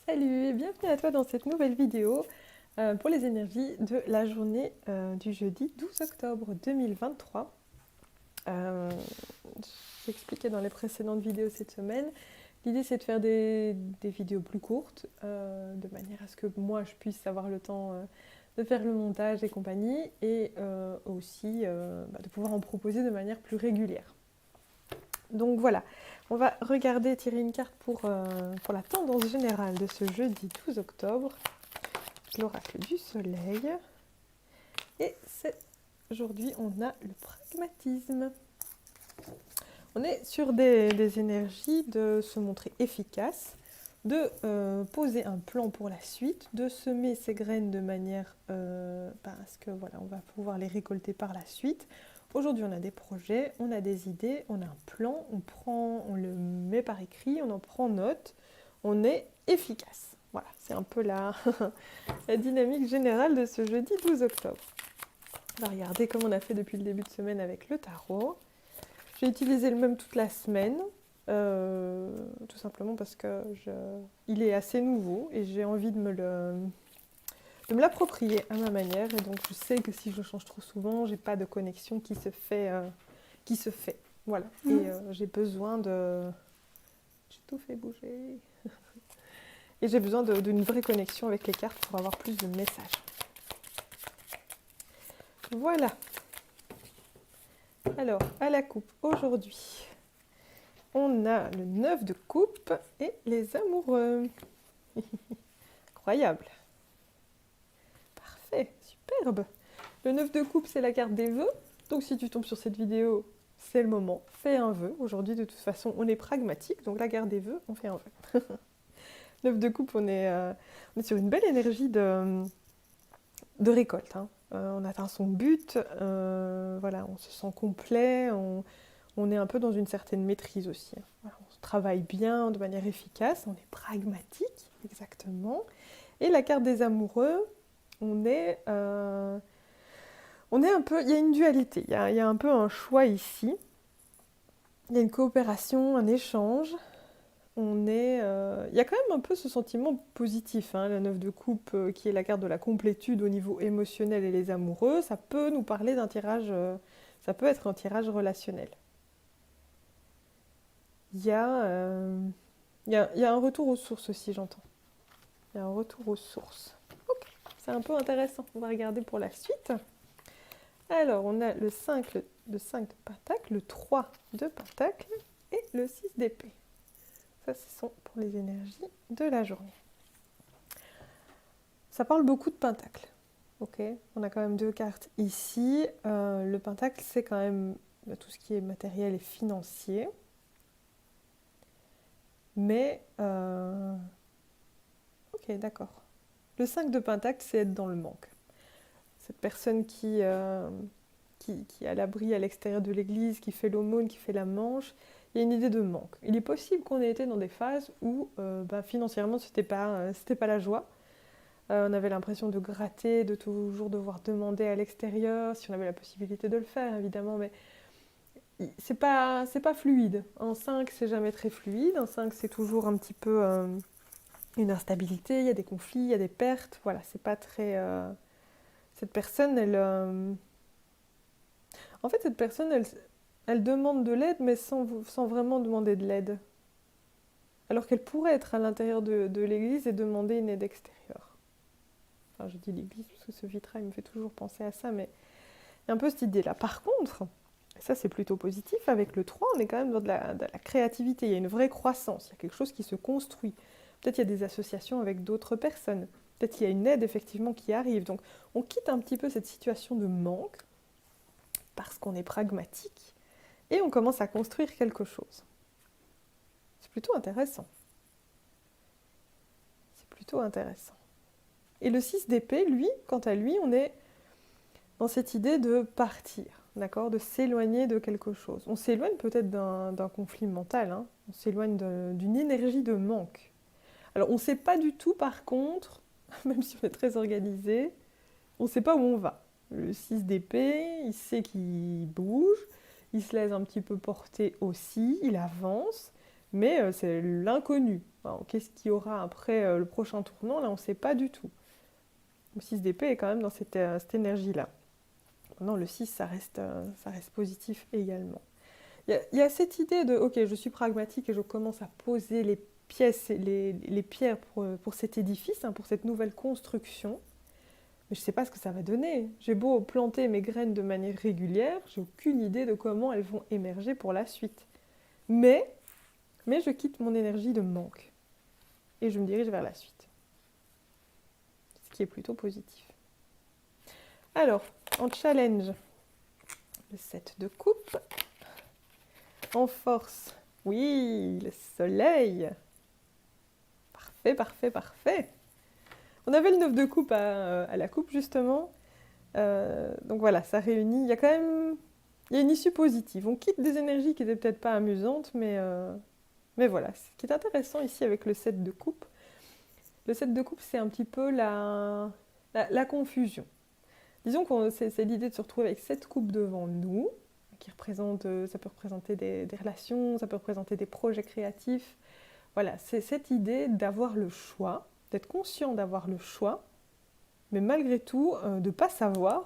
Salut et bienvenue à toi dans cette nouvelle vidéo pour les énergies de la journée du jeudi 12 octobre 2023. J'ai expliqué dans les précédentes vidéos cette semaine. L'idée c'est de faire des vidéos plus courtes de manière à ce que moi je puisse avoir le temps de faire le montage et compagnie et aussi de pouvoir en proposer de manière plus régulière. Donc voilà, on va regarder, tirer une carte pour la tendance générale de ce jeudi 12 octobre, l'oracle du soleil. Et aujourd'hui, on a le pragmatisme. On est sur des énergies de se montrer efficace, de poser un plan pour la suite, de semer ses graines de manière parce que voilà, on va pouvoir les récolter par la suite. Aujourd'hui, on a des projets, on a des idées, on a un plan, on le met par écrit, on en prend note, on est efficace. Voilà, c'est un peu la dynamique générale de ce jeudi 12 octobre. On va regarder comme on a fait depuis le début de semaine avec le tarot. J'ai utilisé le même toute la semaine, tout simplement parce que il est assez nouveau et j'ai envie de me l'approprier à ma manière. Et donc je sais que si je change trop souvent, j'ai pas de connexion qui se fait. Voilà. Et j'ai besoin de... J'ai tout fait bouger. Et j'ai besoin d'une vraie connexion avec les cartes pour avoir plus de messages. Voilà. Alors, à la coupe, aujourd'hui, on a le 9 de coupe et les amoureux. Incroyable. Parfait, superbe. Le 9 de coupe, c'est la carte des vœux. Donc si tu tombes sur cette vidéo, c'est le moment. Fais un vœu. Aujourd'hui, de toute façon, on est pragmatique. Donc la carte des vœux, on fait un vœu. 9 de coupe, on est sur une belle énergie de récolte. Hein. On atteint son but. Voilà, on se sent complet. On est un peu dans une certaine maîtrise aussi. Voilà, on travaille bien, de manière efficace, on est pragmatique, exactement. Et la carte des amoureux, on est un peu... Il y a une dualité, il y a un peu un choix ici. Il y a une coopération, un échange. Il y a quand même un peu ce sentiment positif, hein, la 9 de coupe, qui est la carte de la complétude au niveau émotionnel et les amoureux. Ça peut nous parler d'un tirage... ça peut être un tirage relationnel. Il y a un retour aux sources aussi, j'entends. Il y a un retour aux sources. Ok, c'est un peu intéressant. On va regarder pour la suite. Alors, on a le 5 de Pentacle, le 3 de Pentacle et le 6 d'épée. Ça, ce sont pour les énergies de la journée. Ça parle beaucoup de Pentacle. Ok, on a quand même deux cartes ici. Le Pentacle, c'est quand même tout ce qui est matériel et financier. Mais, ok, d'accord. Le 5 de Pentacle, c'est être dans le manque. Cette personne qui est à l'abri à l'extérieur de l'église, qui fait l'aumône, qui fait la manche, il y a une idée de manque. Il est possible qu'on ait été dans des phases où financièrement, c'était pas la joie. On avait l'impression de gratter, de toujours devoir demander à l'extérieur, si on avait la possibilité de le faire, évidemment, mais c'est pas fluide. Un 5, c'est jamais très fluide. Un 5, c'est toujours un petit peu une instabilité, il y a des conflits, il y a des pertes. Voilà, c'est pas très... Cette personne, en fait, cette personne, elle demande de l'aide, mais sans vraiment demander de l'aide. Alors qu'elle pourrait être à l'intérieur de l'église et demander une aide extérieure. Enfin, je dis l'église parce que ce vitrail me fait toujours penser à ça, mais il y a un peu cette idée-là. Par contre, ça c'est plutôt positif, avec le 3, on est quand même dans de la créativité, il y a une vraie croissance, il y a quelque chose qui se construit. Peut-être il y a des associations avec d'autres personnes, peut-être qu'il y a une aide effectivement qui arrive. Donc on quitte un petit peu cette situation de manque, parce qu'on est pragmatique, et on commence à construire quelque chose. C'est plutôt intéressant. C'est plutôt intéressant. Et le 6 d'épée, lui, quant à lui, on est dans cette idée de partir, d'accord, de s'éloigner de quelque chose. On s'éloigne peut-être d'un conflit mental, hein. On s'éloigne d'une énergie de manque. Alors on ne sait pas du tout par contre, même si on est très organisé, on ne sait pas où on va. Le 6 d'épée, il sait qu'il bouge, il se laisse un petit peu porter aussi, il avance, Mais c'est l'inconnu. Alors, qu'est-ce qu'il y aura après le prochain tournant? Là, on ne sait pas du tout. Le 6 d'épée est quand même dans cette énergie-là. Maintenant, le 6, ça reste positif également. Il y a cette idée de, ok, je suis pragmatique et je commence à poser les pièces, les pierres pour cet édifice, hein, pour cette nouvelle construction. Mais je ne sais pas ce que ça va donner. J'ai beau planter mes graines de manière régulière, j'ai aucune idée de comment elles vont émerger pour la suite. Mais je quitte mon énergie de manque et je me dirige vers la suite. Ce qui est plutôt positif. Alors, en challenge, le 7 de coupe. En force, oui, le soleil. Parfait, parfait, parfait. On avait le 9 de coupe à la coupe, justement. Donc voilà, ça réunit. Il y a une issue positive. On quitte des énergies qui n'étaient peut-être pas amusantes, mais voilà. Ce qui est intéressant ici avec le 7 de coupe, le 7 de coupe, c'est un petit peu la confusion. Disons que c'est l'idée de se retrouver avec 7 coupes devant nous, qui représentent, ça peut représenter des relations, ça peut représenter des projets créatifs. Voilà, c'est cette idée d'avoir le choix, d'être conscient d'avoir le choix, mais malgré tout, de ne pas savoir,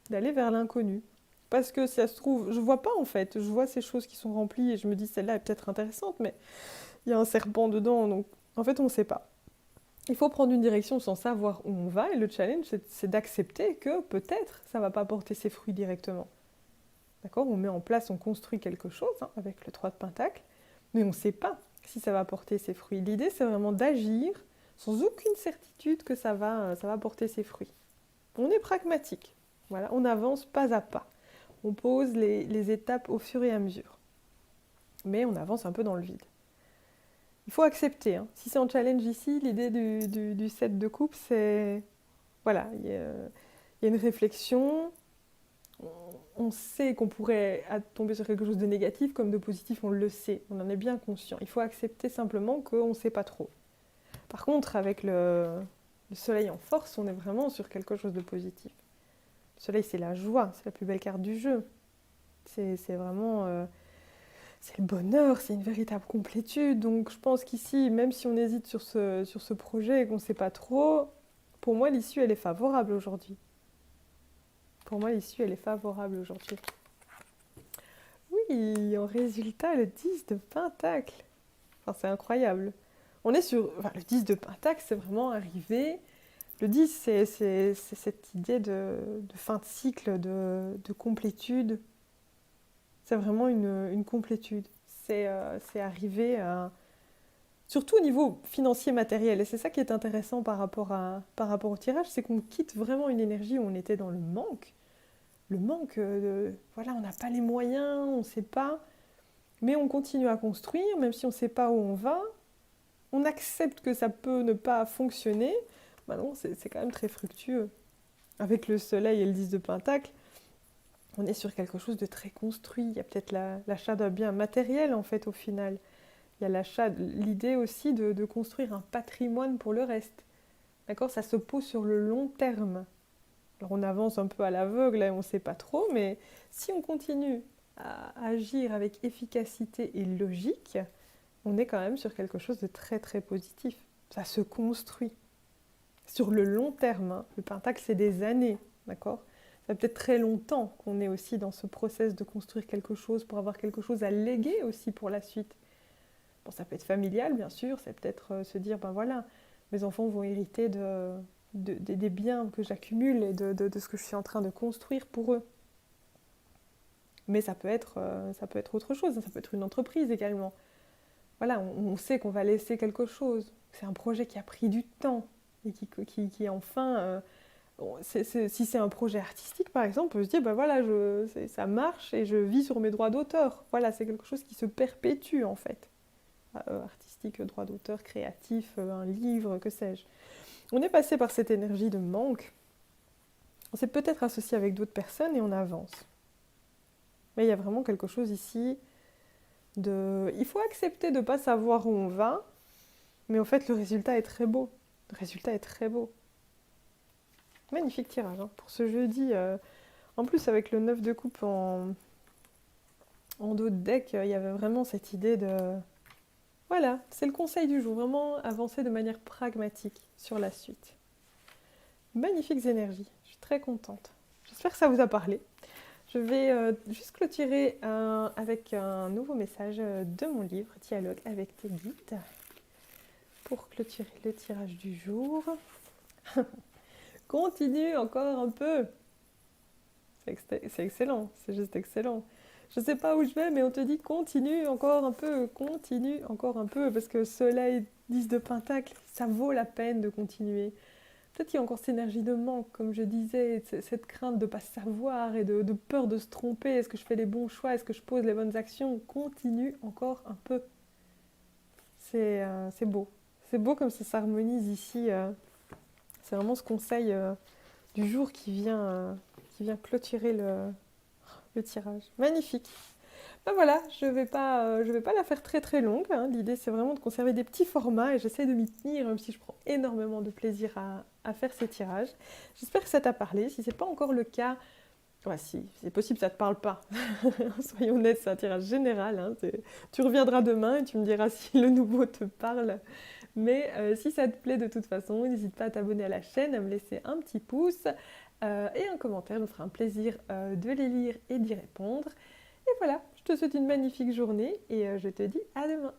d'aller vers l'inconnu. Parce que si ça se trouve, je ne vois pas en fait, je vois ces choses qui sont remplies et je me dis celle-là est peut-être intéressante, mais il y a un serpent dedans, donc en fait on ne sait pas. Il faut prendre une direction sans savoir où on va et le challenge c'est d'accepter que peut-être ça ne va pas porter ses fruits directement. D'accord? On met en place, on construit quelque chose hein, avec le 3 de Pentacle, mais on ne sait pas si ça va porter ses fruits. L'idée, c'est vraiment d'agir sans aucune certitude que ça va porter ses fruits. On est pragmatique. Voilà, on avance pas à pas. On pose les étapes au fur et à mesure. Mais on avance un peu dans le vide. Il faut accepter. Hein. Si c'est en challenge ici, l'idée du 7 de coupe, c'est... Voilà, il y a une réflexion. On sait qu'on pourrait tomber sur quelque chose de négatif comme de positif, on le sait, on en est bien conscient. Il faut accepter simplement qu'on ne sait pas trop. Par contre, avec le soleil en force, on est vraiment sur quelque chose de positif. Le soleil, c'est la joie, c'est la plus belle carte du jeu. C'est vraiment... c'est le bonheur, c'est une véritable complétude. Donc je pense qu'ici, même si on hésite sur ce projet et qu'on ne sait pas trop, pour moi, l'issue, elle est favorable aujourd'hui. Pour moi, l'issue, elle est favorable aujourd'hui. Oui, en résultat, le 10 de Pentacle. Enfin, c'est incroyable. On est sur... Enfin, le 10 de Pentacle, c'est vraiment arrivé... Le 10, c'est cette idée de fin de cycle, de complétude. C'est vraiment une complétude. C'est arrivé à... Surtout au niveau financier matériel. Et c'est ça qui est intéressant par rapport au tirage, c'est qu'on quitte vraiment une énergie où on était dans le manque. Le manque voilà, on n'a pas les moyens, on ne sait pas, mais on continue à construire, même si on ne sait pas où on va. On accepte que ça peut ne pas fonctionner. Bah non, c'est quand même très fructueux. Avec le soleil et le 10 de Pentacle, on est sur quelque chose de très construit. Il y a peut-être l'achat d'un bien matériel, en fait, au final. Il y a l'idée aussi de construire un patrimoine pour le reste. D'accord? Ça se pose sur le long terme. Alors on avance un peu à l'aveugle et on ne sait pas trop, mais si on continue à agir avec efficacité et logique, on est quand même sur quelque chose de très très positif. Ça se construit. Sur le long terme, hein. Le Pentacle, c'est des années, d'accord? Ça fait peut-être très longtemps qu'on est aussi dans ce process de construire quelque chose pour avoir quelque chose à léguer aussi pour la suite. Bon, ça peut être familial, bien sûr, c'est peut-être se dire, ben voilà, mes enfants vont hériter des biens que j'accumule et de ce que je suis en train de construire pour eux. Mais ça peut être autre chose, ça peut être une entreprise également. Voilà, on sait qu'on va laisser quelque chose. C'est un projet qui a pris du temps et qui enfin... si c'est un projet artistique, par exemple, on peut se dire, ben voilà, ça marche et je vis sur mes droits d'auteur. Voilà, c'est quelque chose qui se perpétue, en fait. Artistique, droit d'auteur, créatif, un livre, que sais-je. On est passé par cette énergie de manque. On s'est peut-être associé avec d'autres personnes et on avance. Mais il y a vraiment quelque chose ici de... Il faut accepter de ne pas savoir où on va, mais en fait, le résultat est très beau. Le résultat est très beau. Magnifique tirage hein, pour ce jeudi. En plus, avec le 9 de coupe en dos de deck, il y avait vraiment cette idée de Voilà, c'est le conseil du jour, vraiment avancer de manière pragmatique sur la suite. Magnifiques énergies, je suis très contente. J'espère que ça vous a parlé. Je vais juste clôturer avec un nouveau message de mon livre, Dialogue avec tes guides, pour clôturer le tirage du jour. Continue encore un peu. C'est excellent, c'est juste excellent. Je ne sais pas où je vais, mais on te dit continue encore un peu, parce que Soleil, 10 de Pentacle, ça vaut la peine de continuer. Peut-être qu'il y a encore cette énergie de manque, comme je disais, cette crainte de ne pas savoir et de peur de se tromper. Est-ce que je fais les bons choix? Est-ce que je pose les bonnes actions? Continue encore un peu. C'est beau. C'est beau comme ça s'harmonise ici. C'est vraiment ce conseil du jour qui vient clôturer le tirage. Magnifique. Ben voilà, je vais pas la faire très très longue, hein. L'idée c'est vraiment de conserver des petits formats et j'essaie de m'y tenir, même si je prends énormément de plaisir à faire ces tirages. J'espère que ça t'a parlé. Si c'est pas encore le cas, ouais, si c'est possible, ça te parle pas. Soyons honnêtes, c'est un tirage général, hein. Tu reviendras demain et tu me diras si le nouveau te parle. Mais si ça te plaît de toute façon, n'hésite pas à t'abonner à la chaîne, à me laisser un petit pouce et un commentaire. Je me ferai un plaisir de les lire et d'y répondre. Et voilà, je te souhaite une magnifique journée et je te dis à demain.